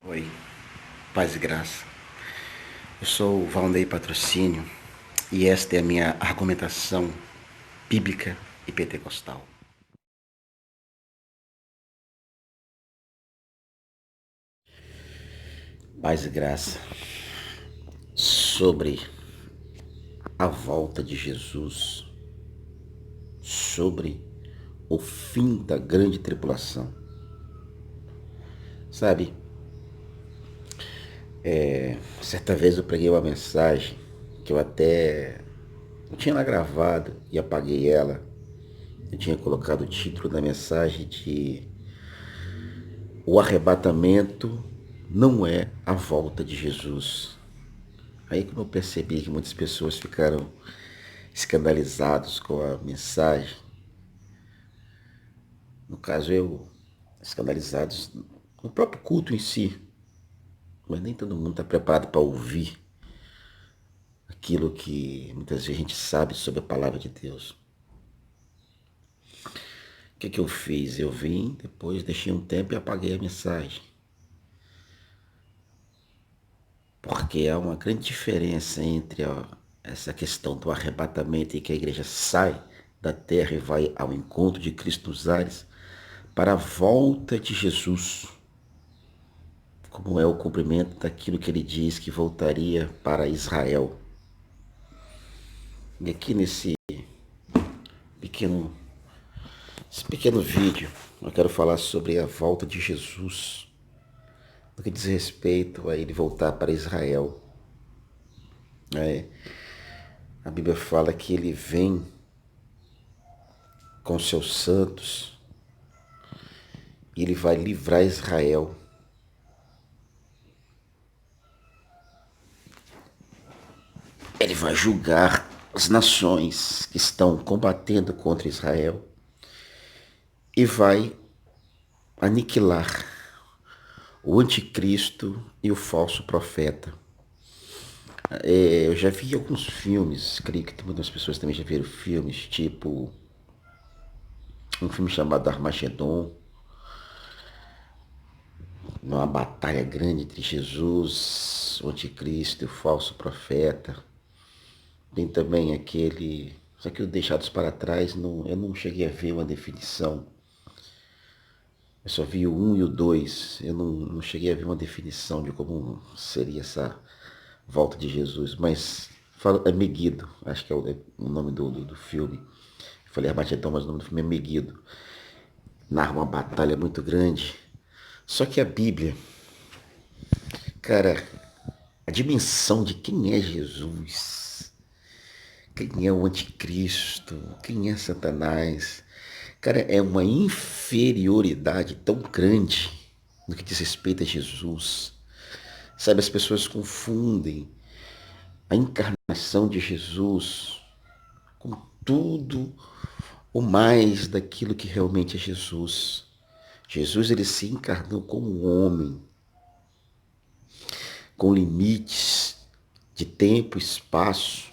Oi, paz e graça. Eu sou o Valnei Patrocínio e esta é a minha argumentação bíblica e pentecostal. Paz e graça sobre a volta de Jesus, sobre o fim da grande tribulação. Sabe, certa vez eu preguei uma mensagem que eu tinha lá gravado e apaguei ela. Eu tinha colocado o título da mensagem de O arrebatamento não é a volta de Jesus. Aí que eu percebi que muitas pessoas ficaram escandalizados com a mensagem. No caso, escandalizados no próprio culto em si. Mas nem todo mundo está preparado para ouvir aquilo que muitas vezes a gente sabe sobre a palavra de Deus. O que eu fiz? Eu vim, depois deixei um tempo e apaguei a mensagem. Porque há uma grande diferença entre essa questão do arrebatamento em que a igreja sai da terra e vai ao encontro de Cristo nos ares para a volta de Jesus, como é o cumprimento daquilo que ele diz que voltaria para Israel. E aqui pequeno, esse pequeno vídeo, eu quero falar sobre a volta de Jesus, no que diz respeito a ele voltar para Israel. A Bíblia fala que ele vem com seus santos e ele vai livrar Israel. Ele vai julgar as nações que estão combatendo contra Israel e vai aniquilar o anticristo e o falso profeta. Eu já vi alguns filmes, creio que muitas pessoas também já viram filmes, tipo um filme chamado Armagedon, uma batalha grande entre Jesus, o anticristo e o falso profeta. Tem também aquele, só que o Deixados para Trás, eu não cheguei a ver uma definição. Eu só vi o 1 e o 2. Eu não cheguei a ver uma definição de como seria essa volta de Jesus. Mas é Meguido, acho que é o nome do filme. Eu falei Armagedon, mas o nome do filme é Meguido. Narra uma batalha muito grande. Só que a Bíblia, cara, a dimensão de quem é Jesus, quem é o anticristo, quem é Satanás, cara, é uma inferioridade tão grande no que diz respeito a Jesus. Sabe, as pessoas confundem a encarnação de Jesus com tudo o mais daquilo que realmente é Jesus. Jesus, ele se encarnou como um homem, com limites de tempo e espaço,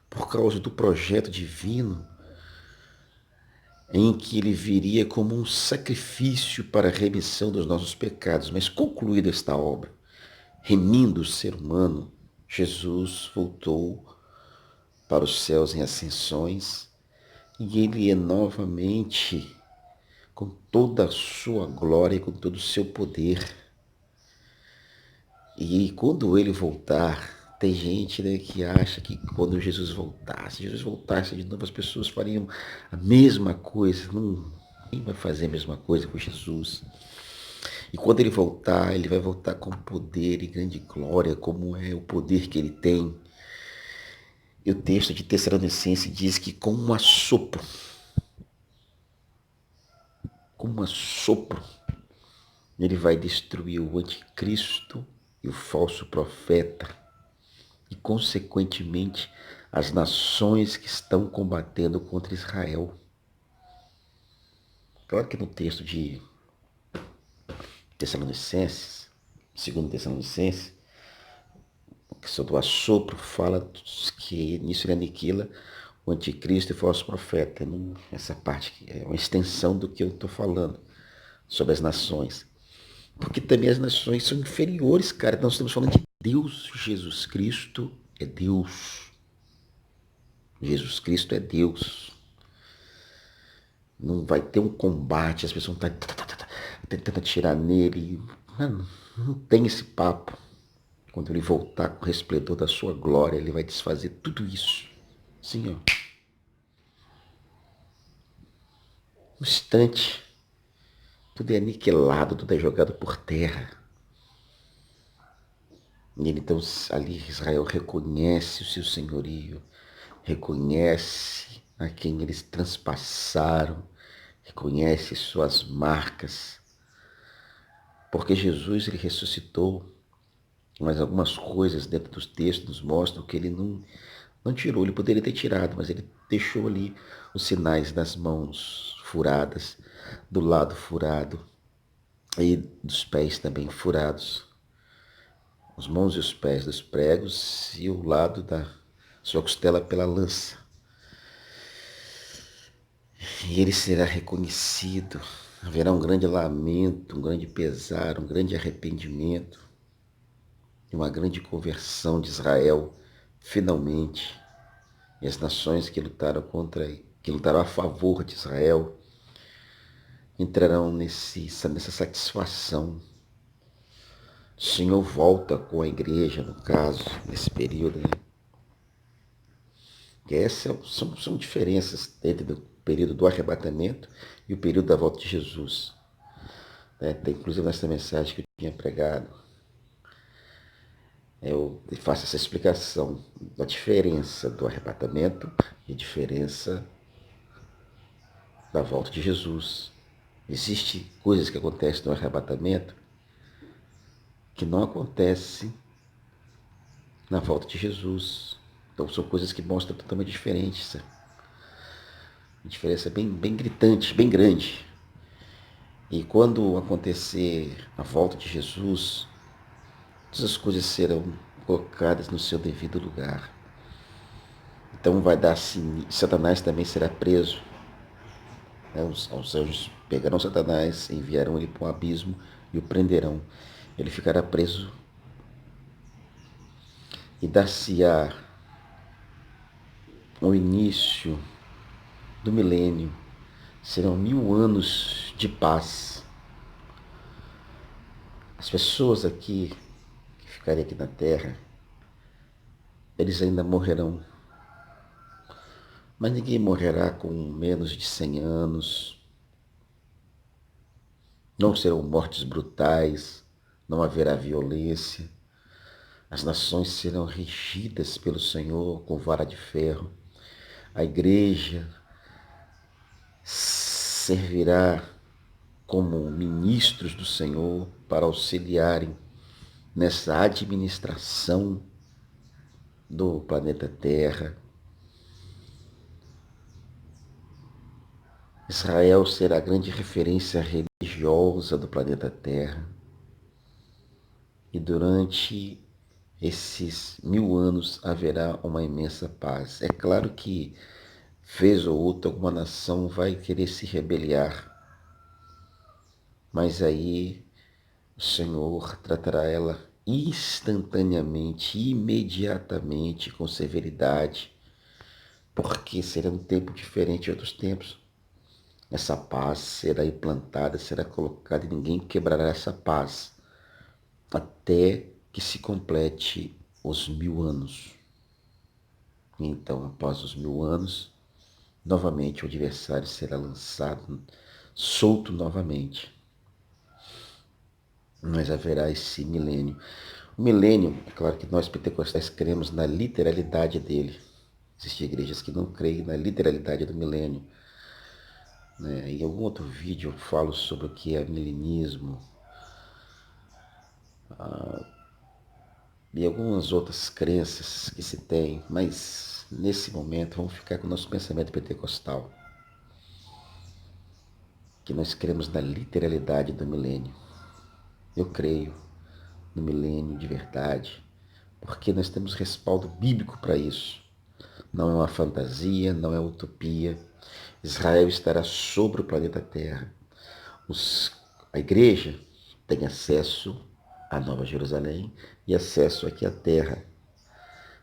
por causa do projeto divino, em que ele viria como um sacrifício para a remissão dos nossos pecados. Mas concluída esta obra, remindo o ser humano, Jesus voltou para os céus em ascensões e ele é novamente com toda a sua glória, com todo o seu poder. E quando ele voltar, tem gente, né, que acha que quando Jesus voltasse de novo, as pessoas fariam a mesma coisa. Não, ninguém vai fazer a mesma coisa com Jesus. E quando ele voltar, ele vai voltar com poder e grande glória, como é o poder que ele tem. E o texto de Tessalonicenses diz que com um assopro, ele vai destruir o anticristo e o falso profeta e, consequentemente, as nações que estão combatendo contra Israel. Claro que no texto de Tessalonicenses, segundo Tessalonicenses, sobre o assopro, fala que nisso ele aniquila o anticristo e o falso profeta. Essa parte é uma extensão do que eu estou falando sobre as nações. Porque também as nações são inferiores, cara. Nós estamos falando de Deus. Jesus Cristo é Deus. Jesus Cristo é Deus. Não vai ter um combate, as pessoas vão estar tentando atirar nele. Mano, não tem esse papo. Quando ele voltar com o resplendor da sua glória, ele vai desfazer tudo isso. Sim, ó. Um instante. Tudo é aniquilado, tudo é jogado por terra. E ele, então, ali Israel reconhece o seu senhorio, reconhece a quem eles transpassaram, reconhece suas marcas, porque Jesus ele ressuscitou, mas algumas coisas dentro dos textos nos mostram que ele não tirou, ele poderia ter tirado, mas ele deixou ali os sinais das mãos furadas, do lado furado e dos pés também furados, as mãos e os pés dos pregos e o lado da sua costela pela lança. E ele será reconhecido. Haverá um grande lamento, um grande pesar, um grande arrependimento e uma grande conversão de Israel, finalmente. E as nações que lutaram a favor de Israel, entrarão nessa satisfação. O Senhor volta com a igreja, no caso, nesse período, né? Que essas são diferenças entre o período do arrebatamento e o período da volta de Jesus. Tem, inclusive nessa mensagem que eu tinha pregado, eu faço essa explicação da diferença do arrebatamento e a diferença da volta de Jesus. Existem coisas que acontecem no arrebatamento que não acontecem na volta de Jesus. Então são coisas que mostram totalmente diferentes. Uma diferença bem gritante, bem grande. E quando acontecer a volta de Jesus, todas as coisas serão colocadas no seu devido lugar. Então vai dar assim, Satanás também será preso. Os anjos pegarão Satanás, enviarão ele para um abismo e o prenderão. Ele ficará preso e dar-se-á o início do milênio. Serão 1000 anos de paz. As pessoas aqui que ficarem aqui na terra, eles ainda morrerão. Mas ninguém morrerá com menos de 100 anos. Não serão mortes brutais, não haverá violência. As nações serão regidas pelo Senhor com vara de ferro. A igreja servirá como ministros do Senhor para auxiliarem nessa administração do planeta Terra. Israel será a grande referência religiosa do planeta Terra. E durante esses 1000 anos haverá uma imensa paz. É claro que, vez ou outra, alguma nação vai querer se rebeliar, mas aí o Senhor tratará ela instantaneamente, imediatamente, com severidade, porque será um tempo diferente de outros tempos. Essa paz será implantada, será colocada e ninguém quebrará essa paz até que se complete os 1000 anos. Então, após os 1000 anos, novamente o adversário será lançado, solto novamente. Mas haverá esse milênio. O milênio, é claro que nós pentecostais cremos na literalidade dele. Existem igrejas que não creem na literalidade do milênio. Em algum outro vídeo eu falo sobre o que é milenismo e algumas outras crenças que se tem, mas nesse momento vamos ficar com o nosso pensamento pentecostal, que nós cremos na literalidade do milênio. Eu creio no milênio de verdade, porque nós temos respaldo bíblico para isso. Não é uma fantasia, não é utopia. Israel estará sobre o planeta Terra. A igreja tem acesso à Nova Jerusalém e acesso aqui à terra.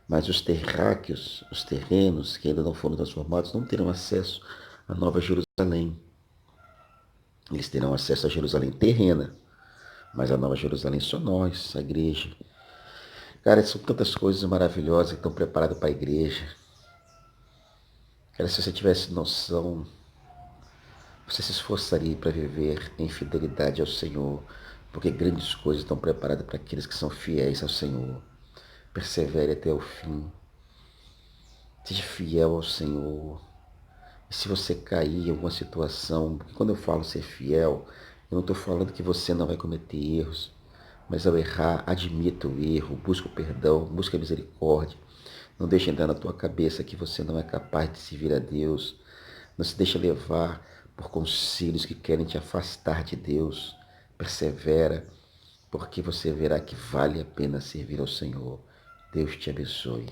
Mas os terráqueos, os terrenos que ainda não foram transformados, não terão acesso à Nova Jerusalém. Eles terão acesso à Jerusalém terrena, mas a Nova Jerusalém só nós, a igreja. Cara, são tantas coisas maravilhosas que estão preparadas para a igreja. Cara, se você tivesse noção, você se esforçaria para viver em fidelidade ao Senhor, porque grandes coisas estão preparadas para aqueles que são fiéis ao Senhor. Persevere até o fim. Seja fiel ao Senhor. E se você cair em alguma situação, porque quando eu falo ser fiel, eu não estou falando que você não vai cometer erros, mas ao errar, admita o erro, busca o perdão, busca a misericórdia. Não deixe entrar na tua cabeça que você não é capaz de servir a Deus. Não se deixe levar por conselhos que querem te afastar de Deus. Persevera, porque você verá que vale a pena servir ao Senhor. Deus te abençoe.